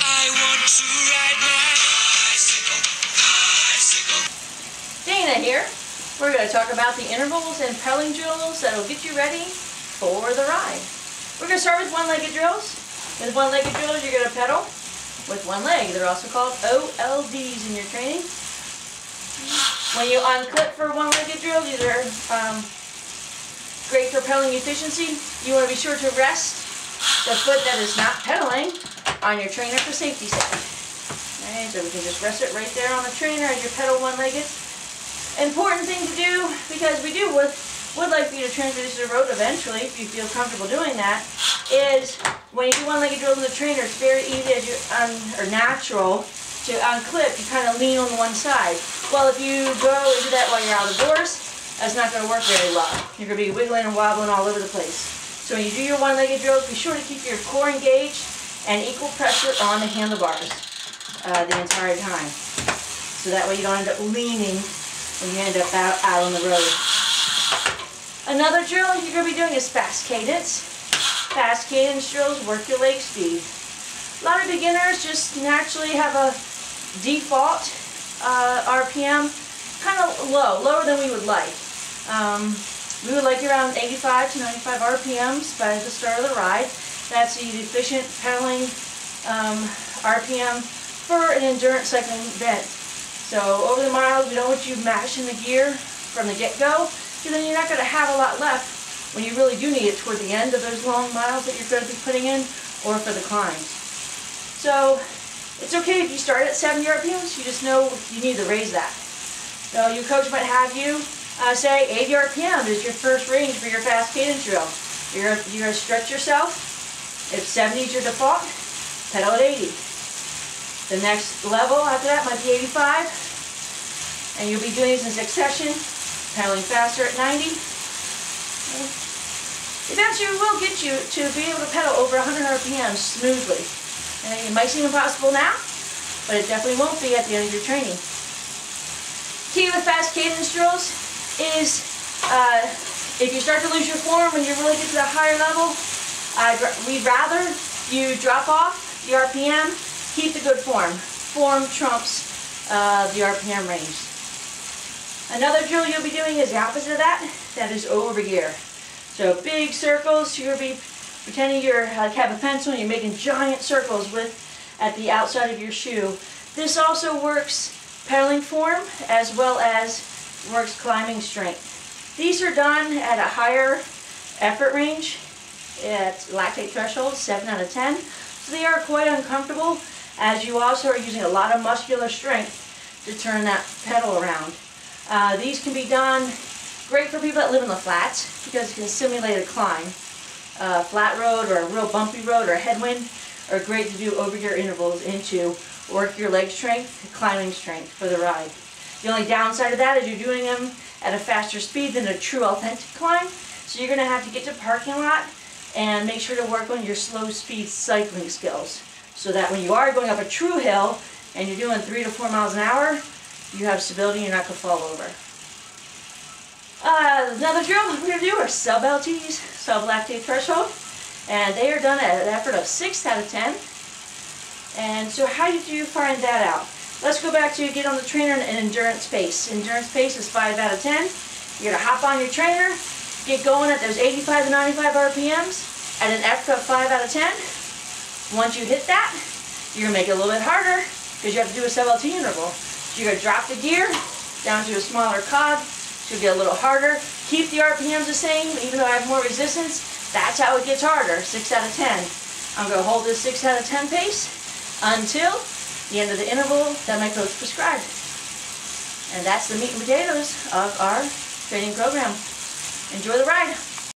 I want to ride my bicycle, bicycle. Dana here. We're going to talk about the intervals and pedaling drills that will get you ready for the ride. We're going to start with one-legged drills. With one-legged drills, you're going to pedal with one leg. They're also called OLDs in your training. When you unclip for one-legged drills, these are great for pedaling efficiency. You want to be sure to rest the foot that is not pedaling on your trainer for safety's sake. Okay, so we can just rest it right there on the trainer as you pedal one-legged. Important thing to do, because we would like for you to transition to road eventually, if you feel comfortable doing that, is when you do one-legged drills in the trainer, it's very easy as you or natural to unclip. You kind of lean on one side. Well, if you go and do that while you're out of doors, that's not going to work very well. You're going to be wiggling and wobbling all over the place. So when you do your one-legged drills, be sure to keep your core engaged and equal pressure on the handlebars the entire time. So that way you don't end up leaning when you end up out on the road. Another drill you're going to be doing is fast cadence. Fast cadence drills work your leg speed. A lot of beginners just naturally have a default RPM kind of lower than we would like. We would like around 85 to 95 RPMs by the start of the ride. That's the efficient pedaling RPM for an endurance cycling event. So over the miles, we don't want you mashing the gear from the get-go, because then you're not going to have a lot left when you really do need it toward the end of those long miles that you're going to be putting in, or for the climbs. So it's okay if you start at 70 RPMs, you just know you need to raise that. So your coach might have you say 80 RPM is your first range for your fast cadence drill. You're going to stretch yourself. If 70 is your default, pedal at 80. The next level after that might be 85. And you'll be doing these in succession, pedaling faster at 90. Okay. Eventually we'll get you to be able to pedal over 100 RPM smoothly. Okay. It might seem impossible now, but it definitely won't be at the end of your training. Key with fast cadence drills is if you start to lose your form when you really get to the higher level, we'd rather you drop off the RPM, keep the good form. Form trumps the RPM range. Another drill you'll be doing is the opposite of that. That is OverGear. So big circles, you'll be pretending you're have a pencil and you're making giant circles at the outside of your shoe. This also works pedaling form as well as works climbing strength. These are done at a higher effort range at lactate threshold, 7 out of 10. So they are quite uncomfortable, as you also are using a lot of muscular strength to turn that pedal around. These can be done great for people that live in the flats, because you can simulate a climb. Flat road or a real bumpy road or a headwind are great to do OverGear intervals into work your leg strength, climbing strength for the ride. The only downside of that is you're doing them at a faster speed than a true authentic climb. So you're going to have to get to parking lot and make sure to work on your slow speed cycling skills, so that when you are going up a true hill and you're doing 3 to 4 miles an hour, you have stability and you're not going to fall over. Another drill we're going to do are subLTs, subLactate threshold, and they are done at an effort of 6 out of 10. And so how did you find that out? Let's go back to get on the trainer in endurance pace. Endurance pace is 5 out of 10. You're going to hop on your trainer, get going at those 85 to 95 RPMs at an effort of 5 out of 10. Once you hit that, you're going to make it a little bit harder because you have to do a subLT interval. So you're going to drop the gear down to a smaller cog. So it'll get a little harder. Keep the RPMs the same, even though I have more resistance. That's how it gets harder, 6 out of 10. I'm going to hold this 6 out of 10 pace until the end of the interval that my coach prescribed. And that's the meat and potatoes of our training program. Enjoy the ride.